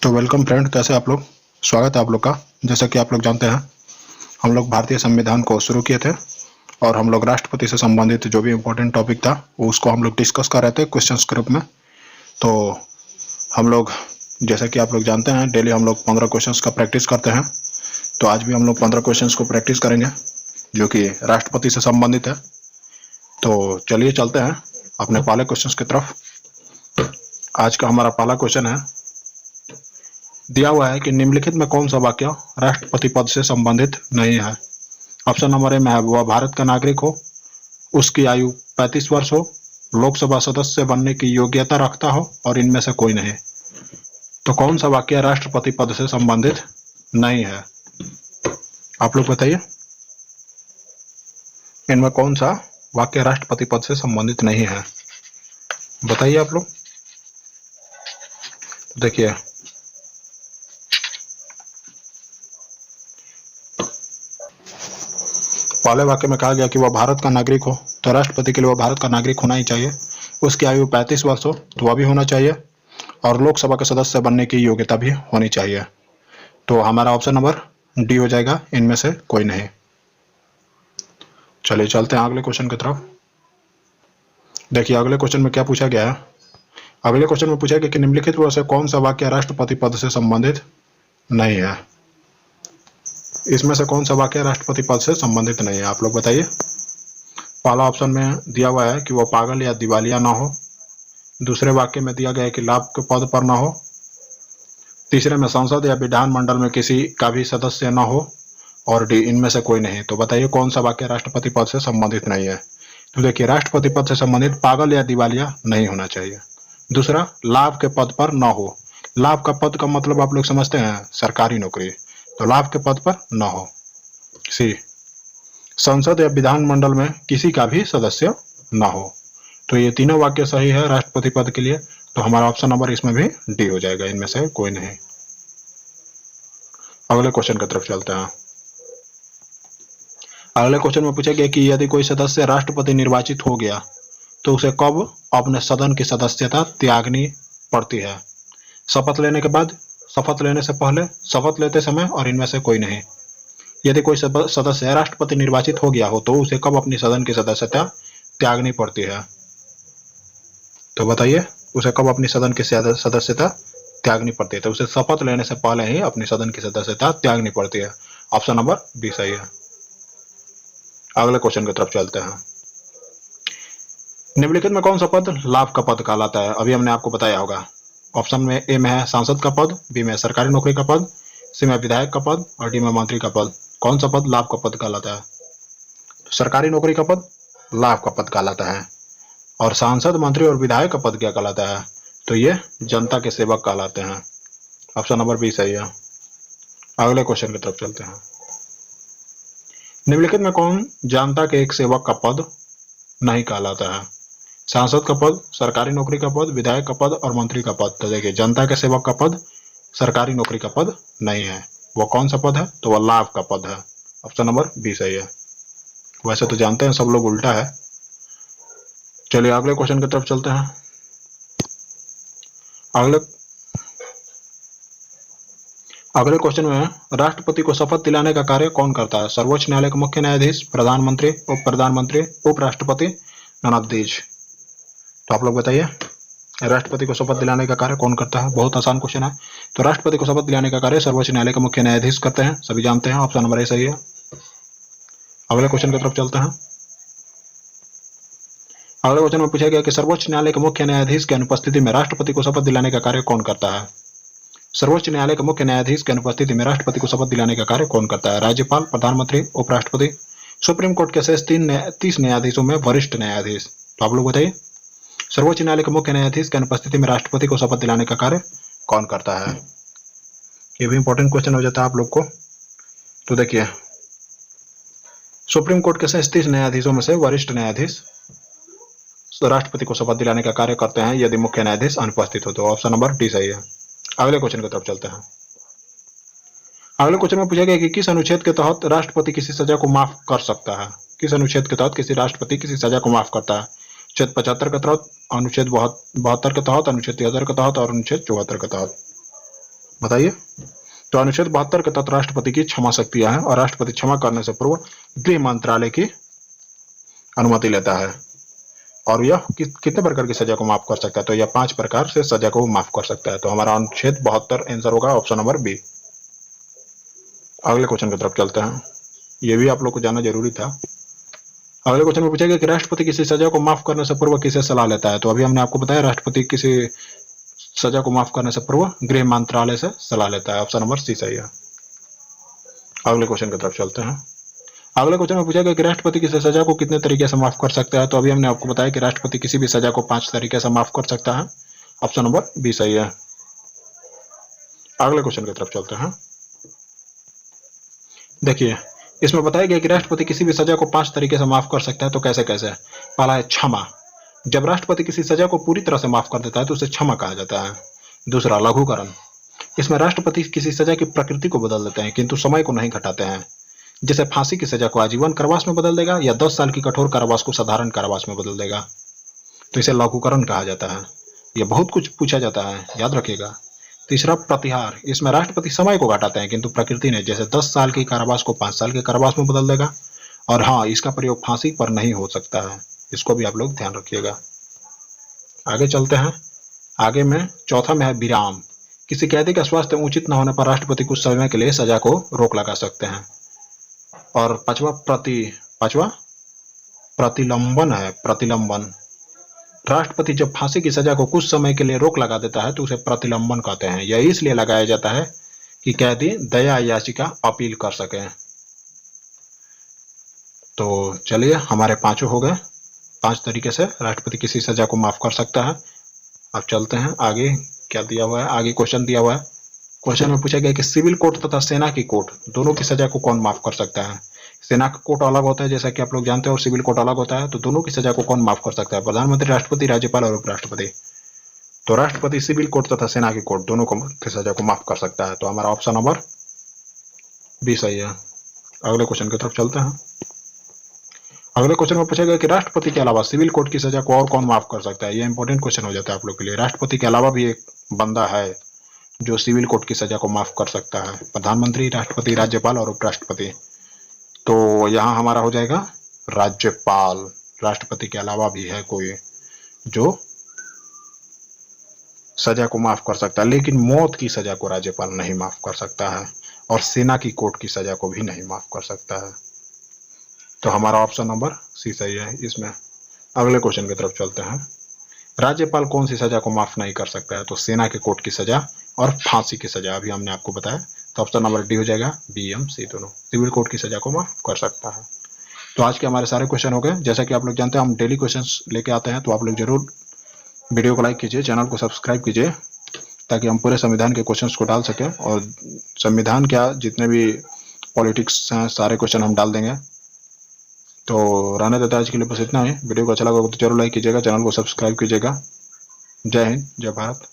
तो welcome friend, कैसे आप लोग। स्वागत है आप लोग का। जैसा कि आप लोग जानते हैं, हम लोग भारतीय संविधान को शुरू किए थे और हम लोग राष्ट्रपति से संबंधित जो भी इम्पोर्टेंट टॉपिक था वो उसको हम लोग डिस्कस कर रहे थे क्वेश्चंस के रूप में। तो हम लोग, जैसा कि आप लोग जानते हैं, डेली हम लोग 15 क्वेश्चंस का प्रैक्टिस करते हैं। तो आज भी हम लोग 15 क्वेश्चंस को प्रैक्टिस करेंगे जो कि राष्ट्रपति से संबंधित है। तो चलिए चलते हैं अपने पहले क्वेश्चंस की तरफ। आज का हमारा पहला क्वेश्चन है, दिया हुआ है कि निम्नलिखित में कौन सा वाक्य राष्ट्रपति पद से संबंधित नहीं है। ऑप्शन नंबर ए में है, वह भारत का नागरिक हो, उसकी आयु 35 वर्ष हो, लोकसभा सदस्य बनने की योग्यता रखता हो और इनमें से कोई नहीं। तो कौन सा वाक्य राष्ट्रपति पद से संबंधित नहीं है, आप लोग बताइए। इनमें कौन सा वाक्य राष्ट्रपति पद से संबंधित नहीं है, बताइए आप लोग। देखिए, पहले वाक्य में कहा गया कि वह भारत का नागरिक हो, तो राष्ट्रपति के लिए वह भारत का नागरिक होना ही चाहिए। उसकी आयु 35 वर्ष हो तो वह भी होना चाहिए, और लोकसभा के सदस्य बनने की योग्यता भी होनी चाहिए। तो हमारा ऑप्शन नंबर डी हो जाएगा, इनमें से कोई नहीं। चलिए चलते हैं अगले क्वेश्चन की तरफ। देखिए अगले क्वेश्चन में क्या पूछा गया है। अगले क्वेश्चन में पूछा गया कि निम्नलिखित में से कौन सा वाक्य राष्ट्रपति पद से संबंधित नहीं है। इसमें से कौन सा वाक्य राष्ट्रपति पद से संबंधित नहीं है, आप लोग बताइए। पहला ऑप्शन में दिया हुआ है कि वह पागल या दिवालिया ना हो। दूसरे वाक्य में दिया गया है कि लाभ के पद पर ना हो। तीसरे में संसद या विधानमंडल में किसी का भी सदस्य ना हो, और डी इनमें से कोई नहीं। तो बताइए कौन सा वाक्य राष्ट्रपति पद से संबंधित नहीं है। तो देखिए, राष्ट्रपति पद से संबंधित पागल या दिवालिया नहीं होना चाहिए। दूसरा, लाभ के पद पर ना हो। लाभ का पद का मतलब आप लोग समझते हैं, सरकारी नौकरी। तो लाभ के पद पर न हो। सी, संसद या विधानमंडल में किसी का भी सदस्य न हो। तो ये तीनों वाक्य सही है राष्ट्रपति पद के लिए। तो हमारा ऑप्शन नंबर इसमें भी डी हो जाएगा, इनमें से कोई नहीं। अगले क्वेश्चन की तरफ चलते हैं। अगले क्वेश्चन में पूछा गया कि यदि कोई सदस्य राष्ट्रपति निर्वाचित हो गया तो उसे कब अपने सदन की सदस्यता त्यागनी पड़ती है। शपथ लेने के बाद, शपथ लेने से पहले, शपथ लेते समय, और इनमें से कोई नहीं। यदि कोई सदस्य राष्ट्रपति निर्वाचित हो गया हो तो उसे कब अपनी सदन की सदस्यता त्यागनी पड़ती है। तो बताइए, उसे कब अपनी सदन की सदस्यता त्यागनी पड़ती है। तो उसे शपथ लेने से पहले ही अपनी सदन की सदस्यता त्यागनी पड़ती है। ऑप्शन नंबर बी सही है। अगले क्वेश्चन की तरफ चलते हैं। निम्नलिखित में कौन सा पद लाभ का पद कहलाता है। अभी हमने आपको बताया होगा। ऑप्शन में ए में है सांसद का पद, बी में सरकारी नौकरी का पद, सी में विधायक का पद, और डी में मंत्री का पद। कौन सा पद लाभ का पद कहलाता है। तो सरकारी नौकरी का पद लाभ का पद कहलाता है, और सांसद, मंत्री और विधायक का पद क्या कहलाता है। तो ये जनता के सेवक कहलाते हैं। ऑप्शन नंबर बी सही है। अगले क्वेश्चन की तरफ चलते हैं। निम्नलिखित में कौन जनता के एक सेवक का पद नहीं कहलाता है। सांसद का पद, सरकारी नौकरी का पद, विधायक का पद और मंत्री का पद। तो देखिए, जनता के सेवक का पद सरकारी नौकरी का पद नहीं है। वो कौन सा पद है, तो वह लाभ का पद है। ऑप्शन नंबर बी सही है। वैसे तो जानते हैं सब लोग उल्टा है। चलिए अगले क्वेश्चन की तरफ चलते हैं। अगले क्वेश्चन में राष्ट्रपति को शपथ दिलाने का कार्य कौन करता है। सर्वोच्च न्यायालय का मुख्य न्यायाधीश, प्रधानमंत्री, उप प्रधानमंत्री, उपराष्ट्रपति, नन ऑफ दीज। तो आप लोग बताइए, राष्ट्रपति को शपथ दिलाने का कार्य कौन करता है। बहुत आसान क्वेश्चन है। तो राष्ट्रपति को शपथ दिलाने का कार्य सर्वोच्च न्यायालय के मुख्य न्यायाधीश करते हैं, सभी जानते हैं। ऑप्शन नंबर ए सही है। अगले क्वेश्चन की तरफ चलते हैं। अगले क्वेश्चन में पूछा गया कि सर्वोच्च न्यायालय के मुख्य न्यायाधीश की अनुपस्थिति में राष्ट्रपति को शपथ दिलाने का कार्य कौन करता है। सर्वोच्च न्यायालय के मुख्य न्यायाधीश की अनुपस्थिति में राष्ट्रपति को शपथ दिलाने का कार्य कौन करता है। राज्यपाल, प्रधानमंत्री, उपराष्ट्रपति। सुप्रीम कोर्ट के शेष 30 न्यायाधीशों में वरिष्ठ न्यायाधीश। तो आप लोग बताइए, सर्वोच्च न्यायालय के मुख्य न्यायाधीश की अनुपस्थिति में राष्ट्रपति को शपथ दिलाने का कार्य कौन करता है। ये भी इंपॉर्टेंट क्वेश्चन हो जाता है आप लोग को। तो देखिए, सुप्रीम कोर्ट के 30 न्यायाधीशों में से वरिष्ठ न्यायाधीश राष्ट्रपति को शपथ दिलाने का कार्य करते हैं यदि मुख्य न्यायाधीश अनुपस्थित हो। तो ऑप्शन नंबर डी सही है। अगले क्वेश्चन की तरफ चलते हैं। अगले क्वेश्चन में पूछा गया कि किस अनुच्छेद के तहत राष्ट्रपति किसी सजा को माफ कर सकता है। किस अनुच्छेद के तहत किसी राष्ट्रपति किसी सजा को माफ करता है। अनुच्छेद 75 के तहत, अनुच्छेद 72 के तहत, अनुच्छेद 73 के तहत और अनुच्छेद 74 के तहत। बताइए। तो अनुच्छेद 72 के तहत राष्ट्रपति की क्षमा शक्तियां हैं और राष्ट्रपति क्षमा करने से पूर्व गृह मंत्रालय की अनुमति लेता है। और यह कितने प्रकार की सजा को माफ कर सकता है? तो यह 5 प्रकार से सजा को माफ कर सकता है। तो हमारा अनुच्छेद 72 आंसर होगा ऑप्शन नंबर बी। अगले क्वेश्चन की तरफ चलते हैं, ये भी आप लोग को जानना जरूरी था। अगले क्वेश्चन में पूछा गया कि राष्ट्रपति किसी सजा को माफ करने से पूर्व किसे सलाह लेता है? तो अभी हमने आपको बताया राष्ट्रपति किसी सजा को माफ करने से पूर्व गृह मंत्रालय से सलाह लेता है। ऑप्शन नंबर सी सही है। अगले क्वेश्चन की तरफ चलते हैं। अगले क्वेश्चन में पूछा गया कि राष्ट्रपति किसी सजा को कितने तरीके से माफ कर सकता है? तो अभी हमने आपको बताया कि राष्ट्रपति किसी भी सजा को 5 तरीके से माफ कर सकता है। ऑप्शन नंबर बी सही है। अगले क्वेश्चन की तरफ चलते हैं। देखिए, इसमें बताया गया कि राष्ट्रपति किसी भी सजा को 5 तरीके से माफ कर सकता है। तो कैसे कैसे? पहला है क्षमा, जब राष्ट्रपति किसी सजा को पूरी तरह से माफ कर देता है तो उसे क्षमा कहा जाता है। दूसरा, लघुकरण, इसमें राष्ट्रपति किसी सजा की प्रकृति को बदल देते हैं किंतु समय को नहीं घटाते हैं, जैसे फांसी की सजा को आजीवन कारावास में बदल देगा या 10 साल की कठोर कारावास को साधारण कारावास में बदल देगा, तो इसे लघुकरण कहा जाता है। यह बहुत कुछ पूछा जाता है, याद रखिएगा। तीसरा, प्रतिहार, इसमें राष्ट्रपति समय को घटाते हैं किंतु प्रकृति ने, जैसे 10 साल की कारावास को 5 साल के कारावास में बदल देगा। और हाँ, इसका प्रयोग फांसी पर नहीं हो सकता है, इसको भी आप लोग ध्यान रखिएगा। आगे चलते हैं। आगे में चौथा में है विराम, किसी कैदी का स्वास्थ्य उचित न होने पर राष्ट्रपति कुछ समय के लिए सजा को रोक लगा सकते हैं। और पांचवा प्रतिलंबन है, प्रतिलंबन, राष्ट्रपति जब फांसी की सजा को कुछ समय के लिए रोक लगा देता है तो उसे प्रतिलंबन कहते हैं। यह इसलिए लगाया जाता है कि कैदी दया याचिका अपील कर सके। तो चलिए, हमारे पांचों हो गए, 5 तरीके से राष्ट्रपति किसी सजा को माफ कर सकता है। अब चलते हैं आगे, क्या दिया हुआ है? आगे क्वेश्चन दिया हुआ है। क्वेश्चन में पूछा गया कि सिविल कोर्ट तथा सेना की कोर्ट दोनों की सजा को कौन माफ कर सकता है? सेना का कोर्ट अलग होता है जैसा कि आप लोग जानते हैं और सिविल कोर्ट अलग होता है, तो दोनों की सजा को कौन माफ कर सकता है? प्रधानमंत्री, राष्ट्रपति, राज्यपाल और उपराष्ट्रपति। तो राष्ट्रपति सिविल कोर्ट तथा सेना की कोर्ट दोनों की सजा को माफ कर सकता है। तो हमारा ऑप्शन नंबर बी सही है। अगले क्वेश्चन की तरफ चलते हैं। अगले क्वेश्चन में पूछा गया कि राष्ट्रपति के अलावा सिविल कोर्ट की सजा को और कौन माफ कर सकता है? ये इंपॉर्टेंट क्वेश्चन हो जाता है आप लोग के लिए। राष्ट्रपति के अलावा भी एक बंदा है जो सिविल कोर्ट की सजा को माफ कर सकता है, प्रधानमंत्री, राष्ट्रपति, राज्यपाल और उपराष्ट्रपति। तो यहाँ हमारा हो जाएगा राज्यपाल। राष्ट्रपति के अलावा भी है कोई जो सजा को माफ कर सकता है, लेकिन मौत की सजा को राज्यपाल नहीं माफ कर सकता है और सेना की कोर्ट की सजा को भी नहीं माफ कर सकता है। तो हमारा ऑप्शन नंबर सी सही है इसमें। अगले क्वेश्चन की तरफ चलते हैं। राज्यपाल कौन सी सजा को माफ नहीं कर सकता है? तो सेना के कोर्ट की सजा और फांसी की सजा, अभी हमने आपको बताया। तो ऑप्शन नंबर डी हो जाएगा, बी, एम, सी दोनों सिविल कोर्ट की सजा को माफ कर सकता है। तो आज के हमारे सारे क्वेश्चन हो गए। जैसा कि आप लोग जानते हैं हम डेली क्वेश्चंस लेके आते हैं, तो आप लोग जरूर वीडियो को लाइक कीजिए, चैनल को सब्सक्राइब कीजिए, ताकि हम पूरे संविधान के क्वेश्चंस को डाल सकें। और संविधान क्या, जितने भी पॉलिटिक्स हैं सारे क्वेश्चन हम डाल देंगे। तो रहने देता है आज के लिए बस इतना ही। वीडियो को अच्छा लगा तो जरूर लाइक कीजिएगा, चैनल को सब्सक्राइब कीजिएगा। जय हिंद, जय भारत।